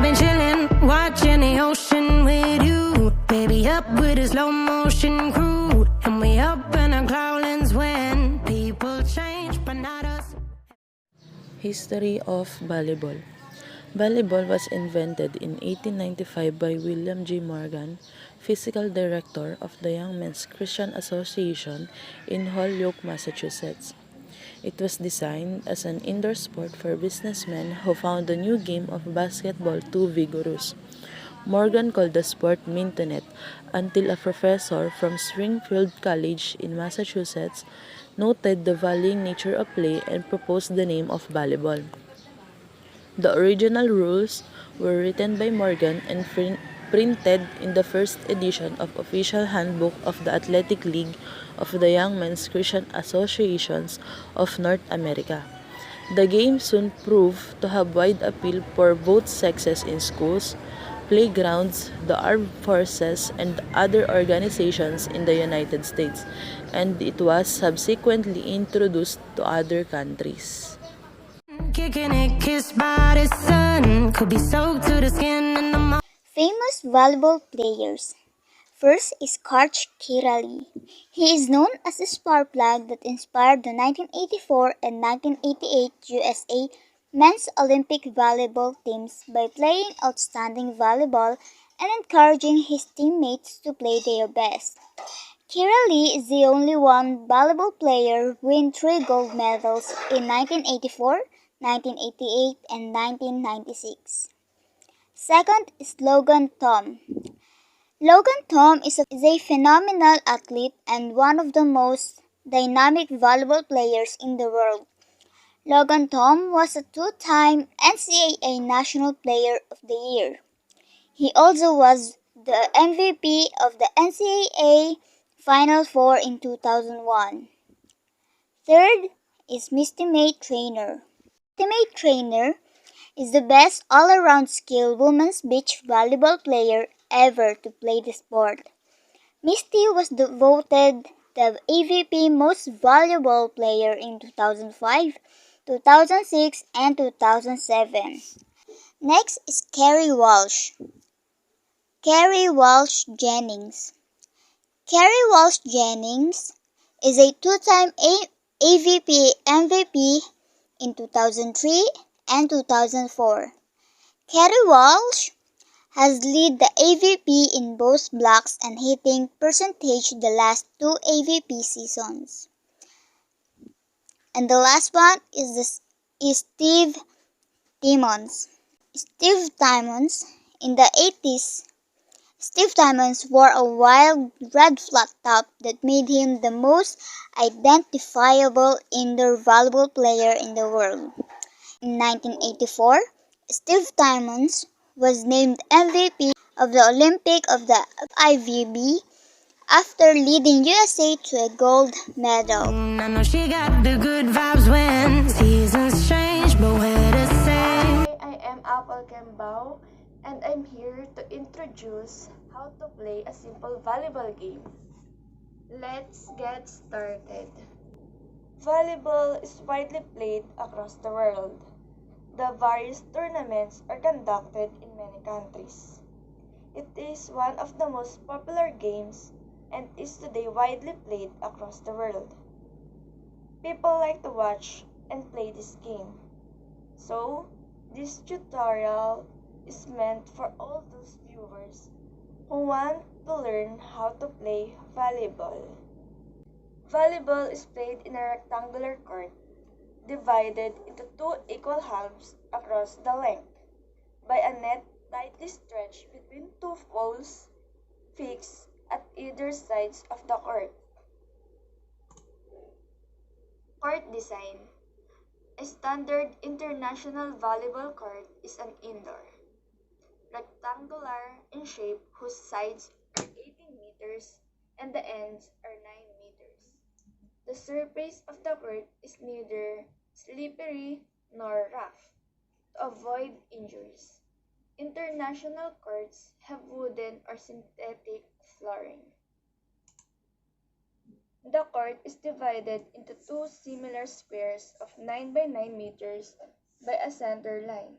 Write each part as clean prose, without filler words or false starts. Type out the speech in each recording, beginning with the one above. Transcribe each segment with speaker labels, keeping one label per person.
Speaker 1: been chillin', watching the ocean with you. Baby, up with a slow motion crew. And we up in our clouds when people change, but not us.
Speaker 2: History of volleyball. Volleyball was invented in 1895 by William J. Morgan, physical director of the Young Men's Christian Association in Holyoke, Massachusetts. It was designed as an indoor sport for businessmen who found the new game of basketball too vigorous. Morgan called the sport mintonette until a professor from Springfield College in Massachusetts noted the varying nature of play and proposed the name of volleyball. The original rules were written by Morgan and printed in the first edition of Official Handbook of the Athletic League of the Young Men's Christian Associations of North America. The game soon proved to have wide appeal for both sexes in schools, playgrounds, the armed forces, and other organizations in the United States, and it was subsequently introduced to other countries.
Speaker 1: Kicking it, kissed by the sun. Could be soaked to the skin in the morning.
Speaker 3: Famous volleyball players. First is Coach Kirali. He is known as the spark plug that inspired the 1984 and 1988 USA men's Olympic volleyball teams by playing outstanding volleyball and encouraging his teammates to play their best. Kirali is the only one volleyball player who win 3 gold medals in 1984, 1988, and 1996. Second is Logan Tom. Logan Tom is a phenomenal athlete and one of the most dynamic volleyball players in the world. Logan Tom was a 2-time NCAA National Player of the Year. He also was the MVP of the NCAA Final Four in 2001. Third is Misty Trainer. Misty Trainer is the best all-around skilled women's beach volleyball player ever to play the sport. Misty was voted the AVP Most Valuable Player in 2005, 2006, and 2007. Next is Kerry Walsh. Kerry Walsh Jennings. Kerry Walsh Jennings is a 2-time AVP MVP in 2003 and 2004. Kerry Walsh has led the AVP in both blocks and hitting percentage the last 2 AVP seasons. And the last one is Steve Timmons. Steve Timmons, in the 80s, Steve Timmons wore a wild red flat top that made him the most identifiable indoor volleyball player in the world. In 1984, Steve Timmons was named MVP of the Olympic of the IVB after leading USA to a gold medal.
Speaker 1: I know she got the good vibes when seasons change, but we're the same.
Speaker 4: I am Apple Kembao, and I'm here to introduce how to play a simple volleyball game. Let's get started. Volleyball is widely played across the world. The various tournaments are conducted in many countries. It is one of the most popular games and is today widely played across the world. People like to watch and play this game. So, this tutorial is meant for all those viewers who want to learn how to play volleyball. Volleyball is played in a rectangular court divided into 2 equal halves across the length by a net tightly stretched between 2 poles fixed at either sides of the court. Court design. A standard international volleyball court is an indoor, rectangular in shape whose sides are 18 meters and the ends are 9 meters. The surface of the court is neither slippery nor rough to avoid injuries. International courts have wooden or synthetic flooring. The court is divided into 2 similar squares of 9 by 9 meters by a center line,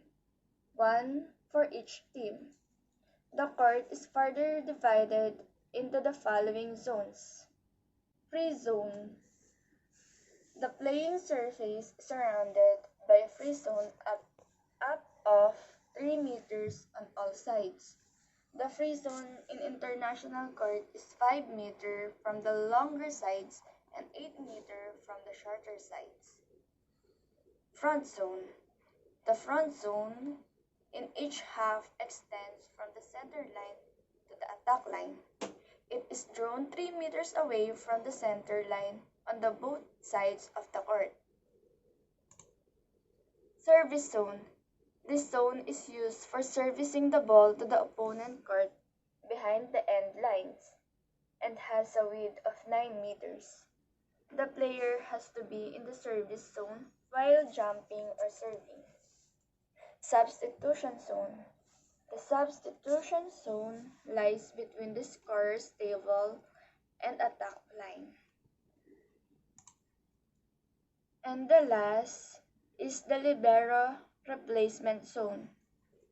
Speaker 4: one for each team. The court is further divided into the following zones. Free zone. The playing surface is surrounded by a free zone up of 3 meters on all sides. The free zone in international court is 5 meters from the longer sides and 8 meters from the shorter sides. Front zone. The front zone in each half extends from the center line to the attack line. It is drawn 3 meters away from the center line on the both sides of the court. Service zone. This zone is used for servicing the ball to the opponent court behind the end lines and has a width of 9 meters. The player has to be in the service zone while jumping or serving. Substitution zone. The substitution zone lies between the scorer's table and attack line. And the last is the libero replacement zone.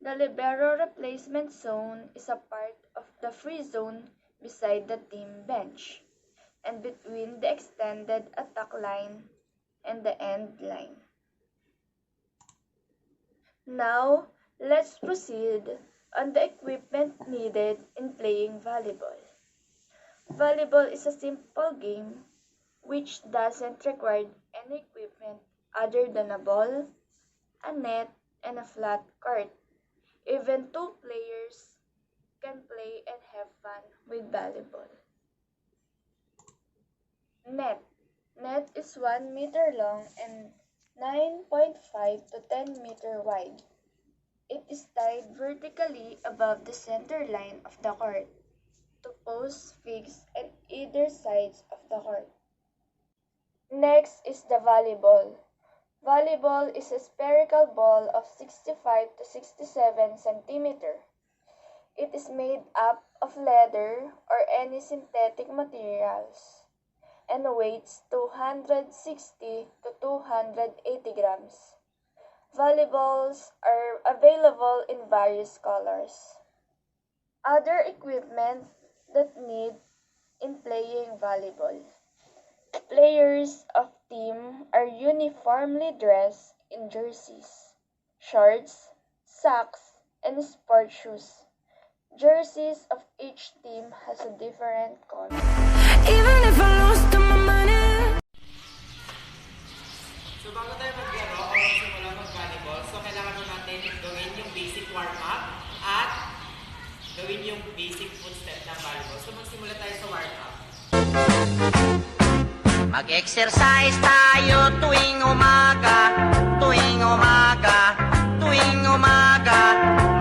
Speaker 4: The libero replacement zone is a part of the free zone beside the team bench and between the extended attack line and the end line. Now, let's proceed on the equipment needed in playing volleyball. Volleyball is a simple game which doesn't require any equipment other than a ball, a net, and a flat court. Even 2 players can play and have fun with volleyball. Net. Net is 1 meter long and 9.5 to 10 meter wide. It is tied vertically above the center line of the court to posts fixed on either sides of the court. Next is the volleyball. Volleyball is a spherical ball of 65 to 67 centimeters. It is made up of leather or any synthetic materials and weighs 260 to 280 grams. Volleyballs are available in various colors. Other equipment that need in playing volleyball. Players of team are uniformly dressed in jerseys, shorts, socks, and sport shoes. Jerseys of each team has a different color.
Speaker 1: Even if I lost all my money.
Speaker 5: So bago tayo magsimula mag-volleyball, so kailangan mo natin gawin yung basic warm-up at gawin yung basic footstep ng volleyball. So magsimula tayo sa warm-up.
Speaker 6: Mag-exercise tayo tuwing umaga, tuwing umaga, tuwing umaga.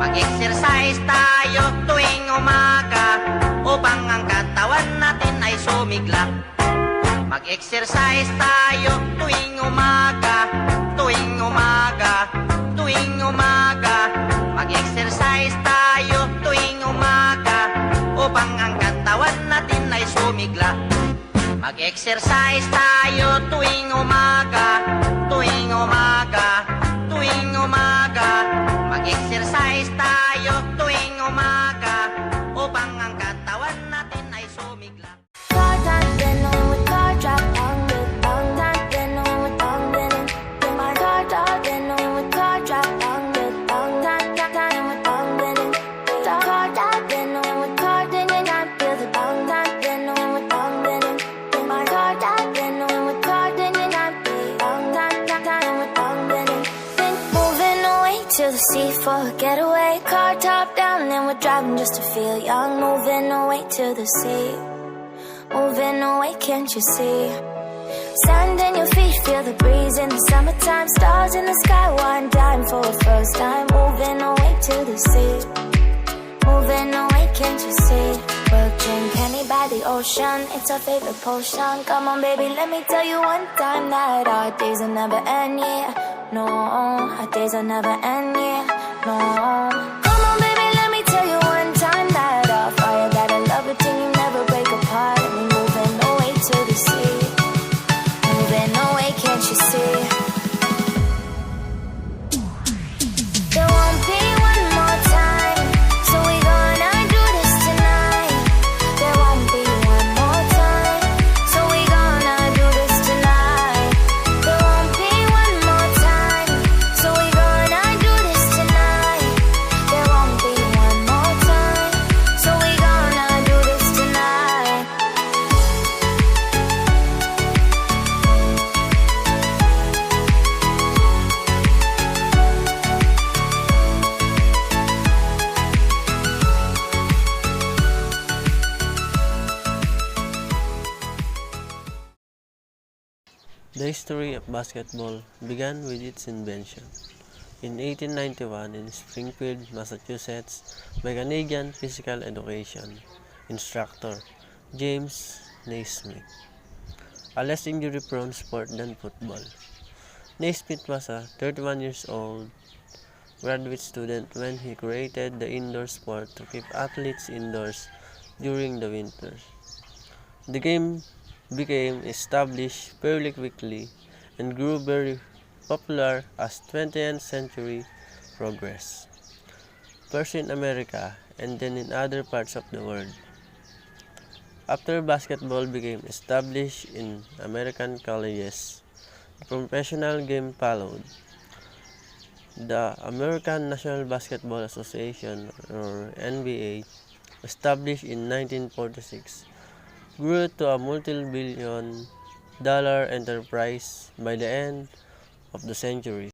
Speaker 6: Mag-exercise tayo tuwing umaga, upang ang katawan natin ay sumigla. Mag-exercise tayo tuwing umaga, tuwing umaga, tuwing umaga. Mag-exercise tayo tuwing umaga, upang ang katawan natin ay sumigla. Mag-exercise tayo tuwing umaga, tuwing umaga, tuwing umaga. Mag-exercise tayo tuwing umaga, upang ang katawan natin ay sumigla.
Speaker 1: To the sea for a getaway, car top down and we're driving just to feel young. Moving away to the sea, moving away, can't you see? Sand in your feet, feel the breeze in the summertime. Stars in the sky, one dime for a first time. Moving away to the sea, moving away, can't you see? We'll drink honey by the ocean, it's our favorite potion. Come on baby, let me tell you one time that our days will never end, yeah. No, our days will never end, yeah. No. Come on baby, let me tell you one time that our fire got a love it till you never break apart. And we moving away to the sea, moving away, can't you see? There won't be one more time.
Speaker 7: The history of basketball began with its invention in 1891 in Springfield, Massachusetts by Canadian physical education instructor James Naismith, a less injury-prone sport than football. Naismith was a 31 years old graduate student when he created the indoor sport to keep athletes indoors during the winters. The game became established fairly quickly and grew very popular as 20th century progressed, first in America and then in other parts of the world. After basketball became established in American colleges, the professional game followed. The American National Basketball Association, or NBA, established in 1946, grew to a multi-billion-dollar enterprise by the end of the century.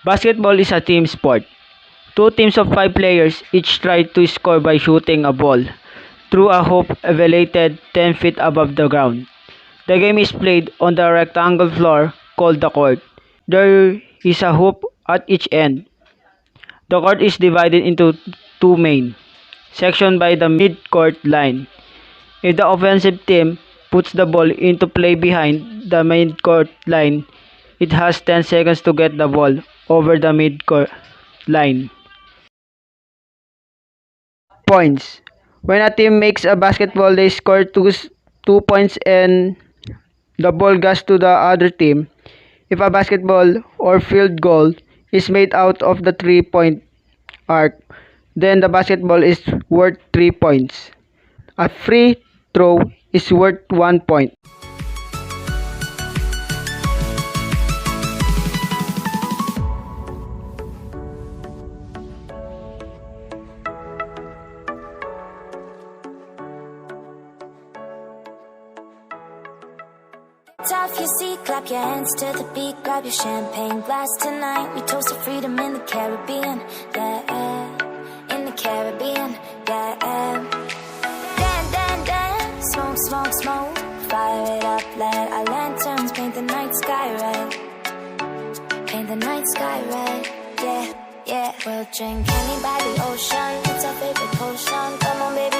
Speaker 8: Basketball is a team sport. Two teams of 5 players each try to score by shooting a ball through a hoop elevated 10 feet above the ground. The game is played on the rectangle floor called the court. There is a hoop at each end. The court is divided into two main sections by the mid-court line. If the offensive team puts the ball into play behind the mid-court line, it has 10 seconds to get the ball over the mid-court line. Points. When a team makes a basketball, they score 2 points and the ball goes to the other team. If a basketball or field goal is made out of the 3-point arc, then the basketball is worth 3 points. A free throw is worth 1 point.
Speaker 1: Off your seat, clap your hands to the beat, grab your champagne glass tonight. We toast to freedom in the Caribbean, yeah, in the Caribbean, yeah. Dan, dan, dan, smoke, smoke, smoke, fire it up, let our lanterns paint the night sky red, paint the night sky red, yeah, yeah. We'll drink honey by the ocean, it's our favorite potion. Come on, baby.